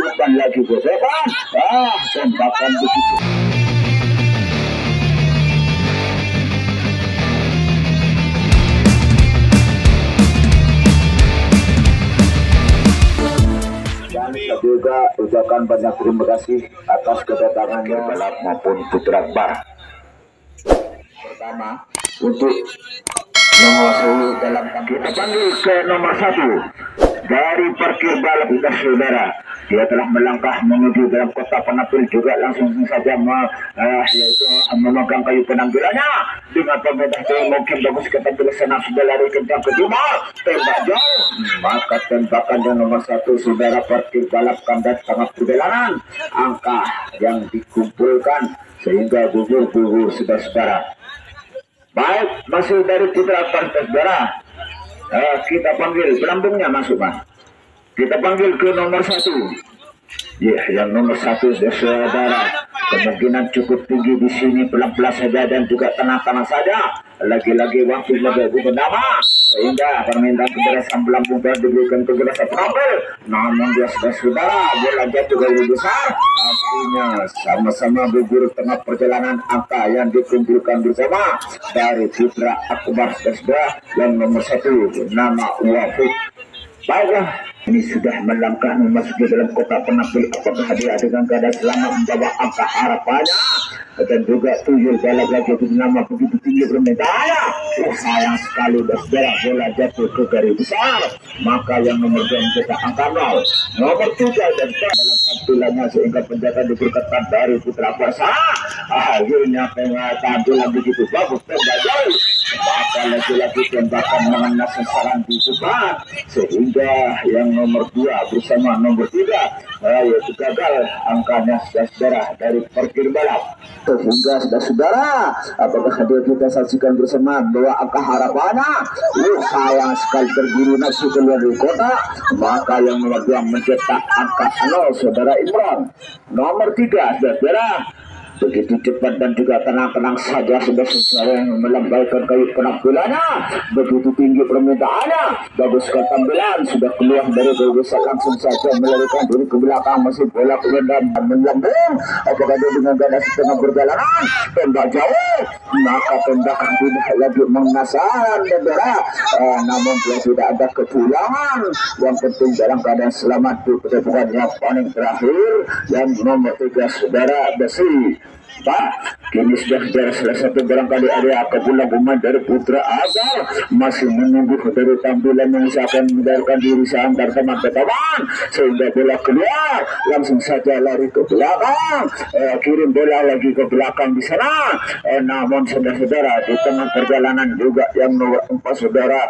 bukan lagi gosekan. Tembakan begitu. Dan juga ucapkan banyak terima kasih atas kedatangannya balap maupun putra bar. Pertama untuk menguasai dalam kita panggil ke nomor 1 dari parkir balap kita saudara. Dia telah melangkah menuju dalam kota penampil juga langsung saja yaitu memegang kayu penampilannya dengan pemedah mungkin bagus ketampilan senang sudah lari kencang ke timur tembak jauh, maka tembakan yang nomor 1 saudara parkir balap kandas tengah perjalanan angka yang dikumpulkan sehingga gugur saudara. Baik, masih dari putra partai saudara. Kita panggil pelambungnya masuk Mas. Kita panggil ke nomor 1. Ya, yang nomor 1 saudara. Kemungkinan cukup tinggi di sini, pelan-pelan saja dan juga tenang-tenang saja. Lagi-lagi waktu lebih bernama sehingga permintaan keberatan pelambung diberikan keberatan terampil. Namun dia saudara bola jatuh dari besar. Artinya sama-sama gugur tengah perjalanan angka yang dikumpulkan bersama dari putra akbar saudara yang nomor 1 nama Wafik. Baiklah, ini sudah melangkah memasuki dalam kota penampil. Apakah dia dengan keadaan selamat membawa angka harapannya dan juga tuyul balap lagi itu nama begitu tinggi permintaannya. Sayang sekali saudara bola jatuh ke garis besar, maka yang nomor 2 mencetak angka 0. Nomor 3 dan dalam tampilannya sehingga penjaga diberkatkan dari putra kuasa. Akhirnya tampilan begitu bagus tembak jauh, maka lagi-lagi tembakan mengenai sasaran di depan sehingga yang nomor 2 bersama nomor 3 yaitu gagal angkanya saudara dari parkir balap. Sehingga saudara apakah hadir kita saksikan bersama bahwa angka harapannya sayang sekali terguru nafsu keluar dari kota, maka yang nomor 2 mencetak angka 0 saudara Imran. Nomor 3 saudara begitu cepat dan juga tenang-tenang saja sudah sesuai melambaikan kayu penampilannya, begitu tinggi permintaannya, bagus ketampilan sudah keluar dari besar langsung saja melarikan diri ke belakang, masih bola dan melambung. Apakah dia dengan ganas setengah perjalanan tembak jauh, maka tembakan tidak lagi mengasah saudara, namun dia tidak ada kepulangan. Yang penting dalam keadaan selamat di pertempuran yang paling terakhir yang nomor 3 saudara Besi. Pak, kini sudah salah satu barangkali area kepulang pemain dari putra Azhar masih menunggu dari tampilan yang usahakan mendarkan diri seantar teman-teman sehingga bola keluar langsung saja lari ke belakang, kirim bola lagi ke belakang di sana. Namun saudara-saudara di tengah perjalanan juga yang nomor 4 saudara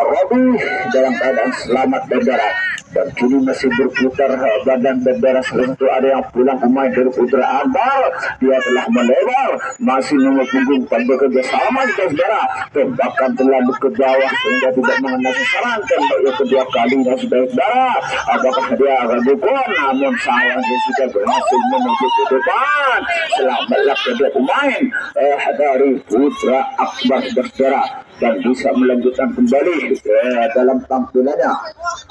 Robi dalam keadaan selamat saudara, dan kini masih berputar badan saudara salah satu area yang pulang pemain dari putra Azhar. Dia telah melebar, masih nomor punggung pada kerjasama saudara. Tembakan telah ke bawah sehingga tidak mengenai sasaran. Tembak yang kedua kalinya saudara. Apakah dia akan dipun? Namun sayang dia sudah berhasil menuju ke depan. Selamatlah kedua pemain dari putra akbar saudara dan bisa melanjutkan kembali dalam tampilannya.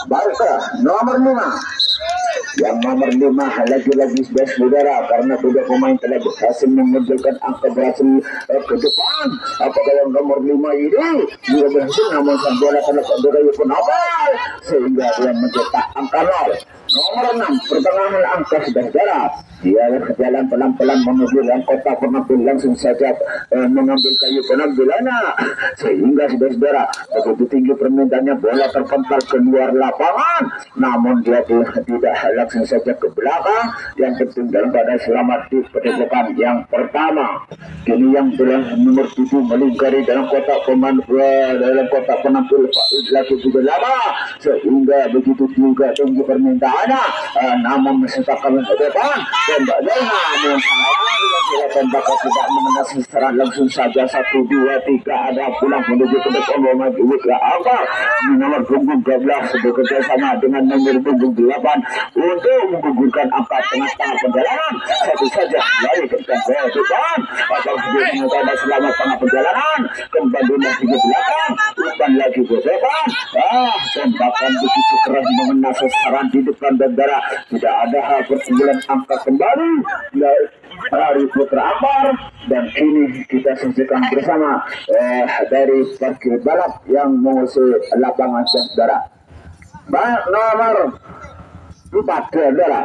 Baiklah, nomor 5. Yang nomor 5 lagi-lagi saudara karena kedua pemain telah berhasil mengumpulkan angka berhasil ke depan. Apakah yang nomor 5 ini juga berhasil, namun sang bola telah berdaya pun awal sehingga dia mencetak angka 0. Nomor 6 pertengahan angka saudara, dia berjalan pelan-pelan menuju dalam kota penampil langsung saja mengambil kayu penampilannya sehingga saudara begitu tinggi permintaannya bola terpental keluar lapangan, namun dia tidak langsung saja ke belakang. Yang penting dalam keadaan selamat di pedepokan yang pertama. Kini yang nomor 7 melingkari dalam kotak penampil lagi juga lama sehingga begitu juga tinggi permintaannya, namun menciptakan depan tembak namun tembakan tidak mengenai sasaran langsung saja 1, 2, 3 ada pulang menuju ke depan maju ke apa di nomor punggung 12 bekerja sama dengan nomor punggung 8 untuk menggugurkan angka tengah-tengah perjalanan. Satu saja lari ke depan atau dia selamat tengah perjalanan kembali lagi ke belakang, bukan lagi ke depan. Tembakan begitu keras mengenai sasaran di depan dilakukan saudara. Tidak ada hal perkumpulan angka kembali dari Putra Akbar, dan kini kita saksikan bersama dari parkir balap yang mengusir lapangan saudara. Nomor 4 saudara.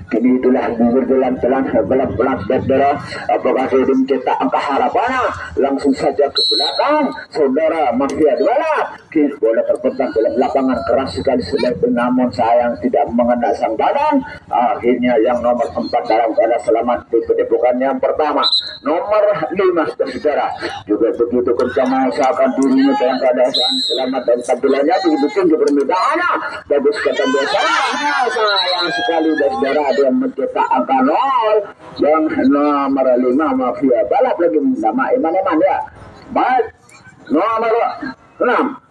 Kini itulah berjalan telan balap saudara. Apakah dia mencetak angka harapan? Langsung saja ke belakang saudara, mafia balap. Kini bola terpental dalam lapangan, keras sekali selebar, namun sayang tidak mengena sang badan. Akhirnya yang nomor 4 dalam keadaan selamat di kedepokan yang pertama. Nomor 5 saudara juga begitu kencang mengusahakan dirinya dalam keadaan selamat, dan tampilannya begitu tinggi permintaannya. Bagus kata biasa. Sayang sekali saudara, dia mencetak angka 0. Yang nomor 5 mafia balap lagi nama Iman ya. Baik, nomor 6.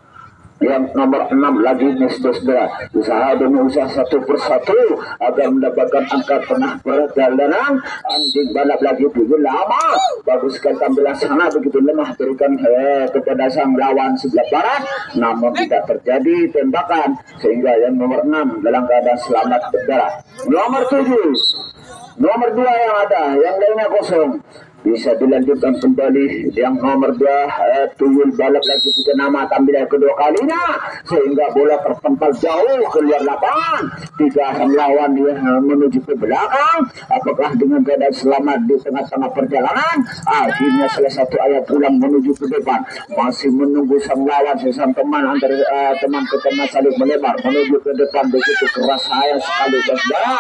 Yang nomor 6 lagi saudara, usaha demi usaha satu persatu agar mendapatkan angka tengah perjalanan. Anjing balap lagi begitu lama, baguskan tampilan sana begitu lemah, berikan kepada sang lawan sebelah barat, namun tidak terjadi tembakan sehingga yang nomor 6 dalam keadaan selamat saudara. Nomor 7, nomor 2 yang ada, yang lainnya kosong. Bisa dilanjutkan kembali yang nomor 2 tuyul balap lagi juga nama tampilan kedua kalinya sehingga bola terpental jauh keluar lapangan. 3 sang lawan dia menuju ke belakang. Apakah dengan keadaan selamat di tengah-tengah perjalanan? Akhirnya salah satu ayah pulang menuju ke depan, masih menunggu sang lawan, sang teman antara teman ke teman saling melebar menuju ke depan. Begitu keras sayang sekali saudara,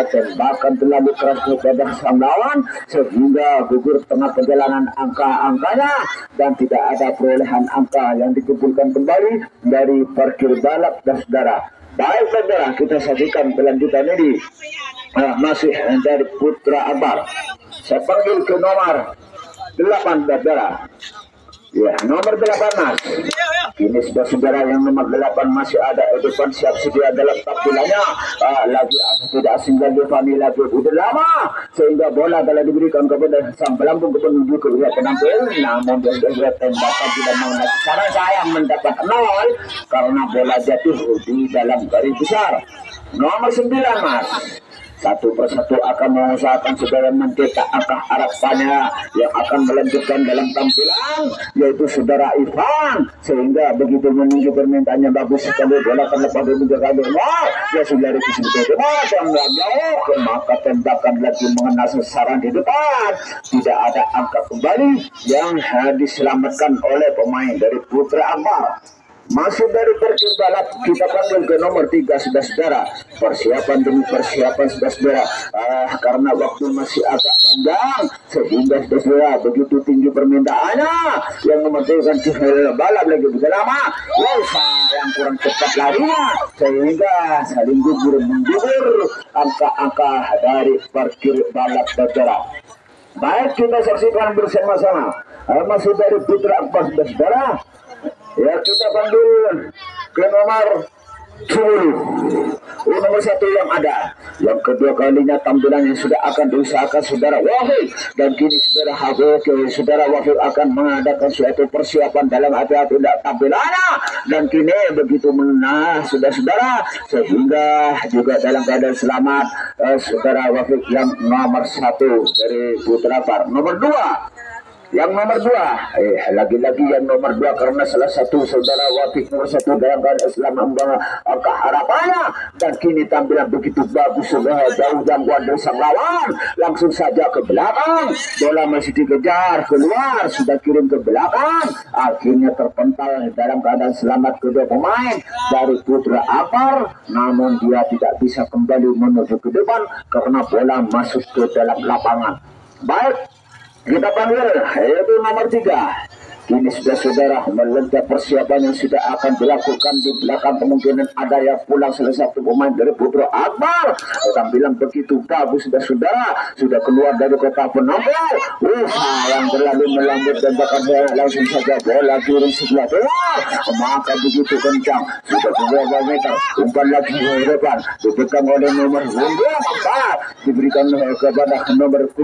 tembakan terlalu keras kepada sang lawan sehingga gugur tengah perjalanan angka-angkanya, dan tidak ada perolehan angka yang dikumpulkan kembali dari parkir balap dan saudara. Baik saudara, kita saksikan kelanjutan ini masih dari Putra Akbar. Saya panggil ke nomor 8 saudara. Ya, nomor 8 mas. Kini saudara yang nomor 8 masih ada di depan, siap sedia dalam tampilannya. Lagi tidak asing dan Devani lagi udah lama sehingga bola telah diberikan kepada sang pelambung menuju ke wilayah penampil, namun dia tembakan tidak mengenai secara sayang mendapat 0 karena bola jatuh di dalam garis besar. Nomor 9 mas. Satu persatu akan mengusahakan saudara mencetak angka harapannya yang akan melanjutkan dalam tampilan, yaitu saudara Ivan, sehingga begitu menunggu permintaannya bagus sekali, bola terlepas dari menjaga dia sudah dari kesempatan dan jauh, maka tembakan lagi mengenai sasaran di depan. Tidak ada angka kembali yang diselamatkan oleh pemain dari Putra Akbar. Masuk dari parkir balap, kita panggil ke nomor 3 saudara. Persiapan demi persiapan saudara, karena waktu masih agak panjang sehingga saudara begitu tinggi permintaannya. Yang nomor 3 kan balap lagi bisa lama, yang kurang cepat larinya sehingga saling gugur menggugur angka-angka dari parkir balap saudara. Baik, kita saksikan bersama-sama masih dari Putra Akbar saudara. Ya, kita panggil ke nomor 10. Nomor 1 yang ada, yang kedua kalinya tampilannya sudah akan diusahakan saudara Wahid, dan kini saudara Habib, saudara Wahid akan mengadakan suatu persiapan dalam hati-hati tampilannya, dan kini begitu menang saudara sehingga juga dalam keadaan selamat saudara Wahid yang nomor 1 dari Putra Akbar. Nomor 2 yang nomor 2, lagi-lagi yang nomor 2 karena salah satu saudara Wafik nomor 1 dalam keadaan selamat angka harapannya, dan kini tampilan begitu bagus saudara, jauh jangkauan dari sang lawan, langsung saja ke belakang, bola masih dikejar keluar, sudah kirim ke belakang, akhirnya terpental dalam keadaan selamat kedua pemain dari Putra Akbar, namun dia tidak bisa kembali menuju ke depan karena bola masuk ke dalam lapangan. Baik, kita panggil yaitu nomor 3. Kini sudah saudara melihat persiapan yang sudah akan dilakukan di belakang, kemungkinan ada yang pulang salah satu pemain dari Putra Akbar. Tampilan begitu bagus sudah saudara, sudah keluar dari kota penampil. Yang terlalu melambat dan bahkan langsung saja bola kiri sebelah tengah, maka begitu kencang sudah beberapa meter, umpan lagi ke depan, dipegang oleh nomor 4, diberikan kepada nomor 17.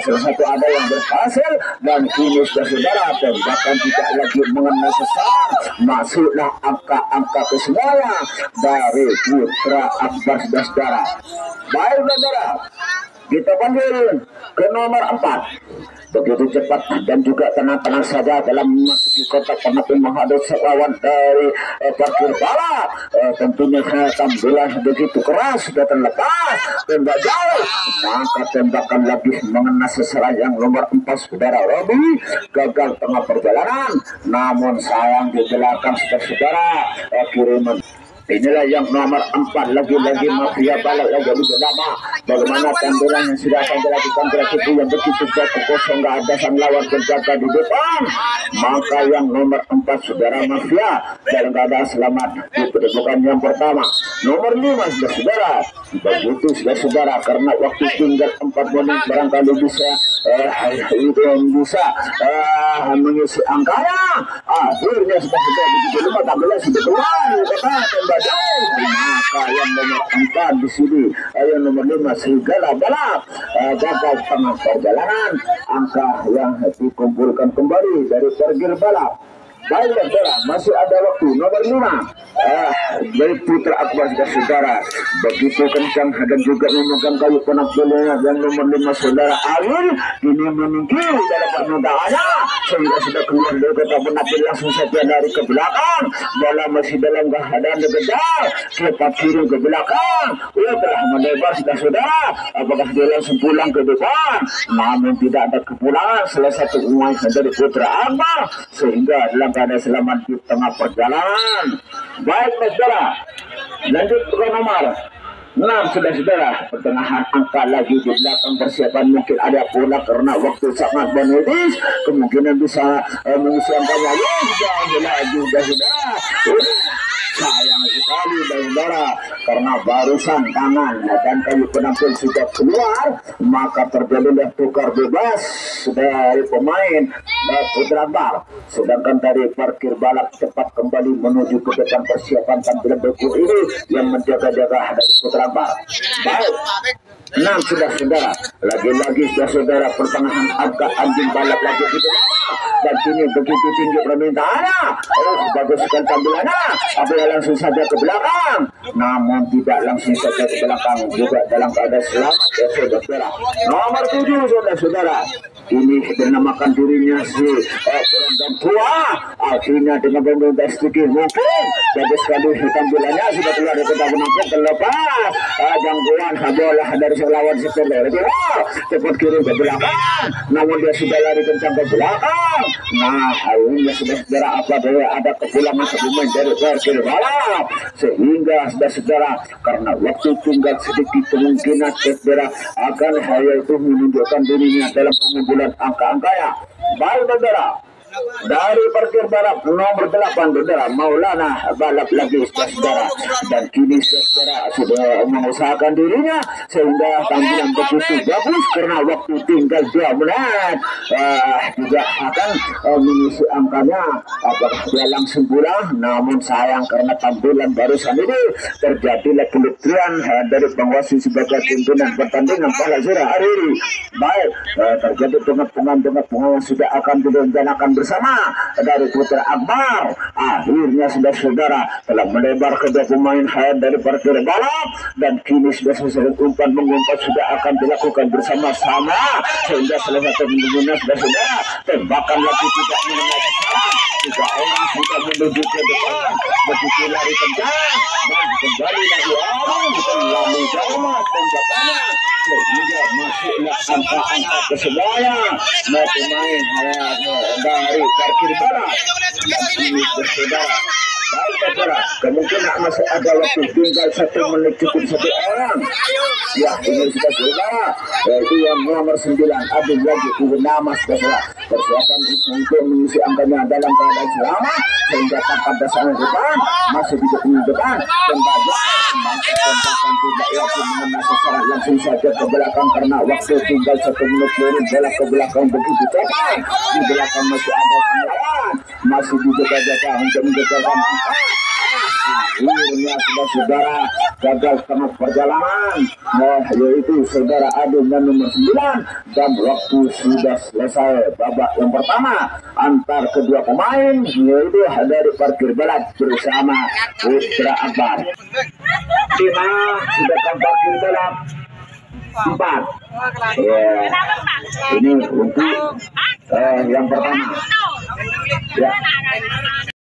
Salah satu ada yang berhasil, dan kini sudah saudara, tembakan tidak lagi mengenai sesar, masuklah angka-angka kesemuanya dari Putra Akbar, saudara. Baik saudara, kita panggil ke nomor 4. Begitu cepat dan juga tenang-tenang saja dalam memasuki kotak penalti menghadapi lawan dari parkir bala. Tentunya tampilan begitu keras, sudah terlepas, tembak jauh, maka tembakan lagi mengenai sasaran yang nomor 4, saudara. Robi gagal tengah perjalanan, namun sayang di belakang saudara kiriman. Inilah yang nomor 4, lagi-lagi mafia balap lagi lebih lama. Bagaimana tampilan yang sudah akan dilakukan itu yang begitu kosong, nggak ada sang lawan penjaga di depan. Maka yang nomor 4, saudara mafia dalam keadaan selamat di kedudukan yang pertama. Nomor 5, saudara, begitu saudara, karena waktu tinggal 4 menit barangkali bisa mengisi angkanya. Akhirnya sudah begitu lama tampilan sudah keluar, tembak jauh. Maka yang nomor 4 di sini, yang nomor 5 serigala balap gagal tengah perjalanan. Angka yang dikumpulkan kembali dari parkir balap. Baik saudara, masih ada waktu. Nomor 5 dari Putra Akbar, saudara, begitu kencang dan juga memegang kayu penampilannya. Yang nomor 5 saudara Alil ini meninggi dalam permudaannya sehingga sudah keluar dari kota penampilan, langsung saja dari ke belakang. Bola masih dalam keadaan dikejar, cepat kiri ke belakang, telah melebar saudara. Apakah dia langsung pulang ke depan? Namun tidak ada kepulangan. Salah satu uang dari Putra Akbar sehingga dalam keadaan selamat di tengah perjalanan. Baik saudara, lanjut ke nomor 6, saudara. Pertengahan angka lagi di belakang persiapan, mungkin ada pula karena waktu sangat menipis, kemungkinan bisa mengisi angkanya. Lagi saudara. Sayang sekali saudara, karena barusan tangan dan kayu penampil sudah keluar, maka terjadilah tukar bebas dari pemain Putra Akbar. Sedangkan dari parkir balap cepat kembali menuju ke depan persiapan tampilan berikut ini yang menjaga-jaga dari Putra Akbar. Baik, 6 sudah saudara, lagi-lagi sudah saudara, pertengahan angka anjing balap lagi gitu lama. Dan kini begitu tinggi permintaannya, bagus sekali tampilannya. Apabila langsung saja ke belakang, namun tidak langsung saja ke belakang, juga dalam keadaan selamat ya saudara. Nomor 7 saudara, ini dinamakan dirinya si Berondong Tua. Akhirnya dengan pemerintah sedikit mungkin bagus sekali tampilannya, sudah keluar dari kota penampilan, terlepas gangguan bola dari lawan saudara. Cepat kirim ke belakang, namun dia sudah lari kencang ke belakang. Nah, akhirnya sudah saudara, apabila ada kepulangan sebelum dari parkir balap, sehingga saudara karena waktu tinggal sedikit, kemungkinan saudara akan hal itu menunjukkan dirinya dalam pengumpulan angka-angkanya. Baik saudara, dari parkir balap nomor 8 saudara, Maulana balap lagi saudara, dan kini saudara sudah mengusahakan dirinya sehingga tampilan begitu bagus karena waktu tinggal 2 menit juga akan mengisi angkanya. Apakah dia langsung pulang? Namun sayang karena tampilan barusan ini terjadilah kelutrian dari penguasa sebagai pimpinan pertandingan pada sore hari ini. Baik, terjadi pengawas sudah akan direncanakan bersama dari Putra Akbar. Akhirnya sudah saudara telah melebar ke dua pemain dari parkir balap, dan kini sudah selesai umpan-mengumpat sudah akan dilakukan bersama-sama sehingga salah satu pemainnya sudah saudara tembakan lagi tidak mengenai sasaran. 3 orang sudah menuju ke depan, begitu lari kencang dan kembali lagi terlalu jauh tembakannya sehingga masuklah angka-angka kesemuanya pemain dari parkir balap. Dan ini bersaudara, baik saudara, kemungkinan masih ada waktu, tinggal 1 menit cukup 1 orang. Ya, ini sudah saudara, yaitu yang nomor 9 ada lagi nama saudara, persiapan untuk mengisi angkanya dalam keadaan selamat sehingga tangkap dasar depan masih di depan tembakan tidak yakin mengenai sasaran, langsung saja ke belakang karena waktu tinggal 1 menit lebih. Bola ke belakang begitu cepat, di belakang masih ada lawan, masih dijaga-jaga untuk menjaga angka. akhirnya saudara gagal setengah perjalanan, yaitu saudara Adu dengan nomor 9, dan waktu sudah selesai babak yang pertama antar kedua pemain, yaitu dari parkir balap bersama Putra Akbar. 5 sedangkan parkir balap 4. Ya, ini untuk yang pertama. Ya.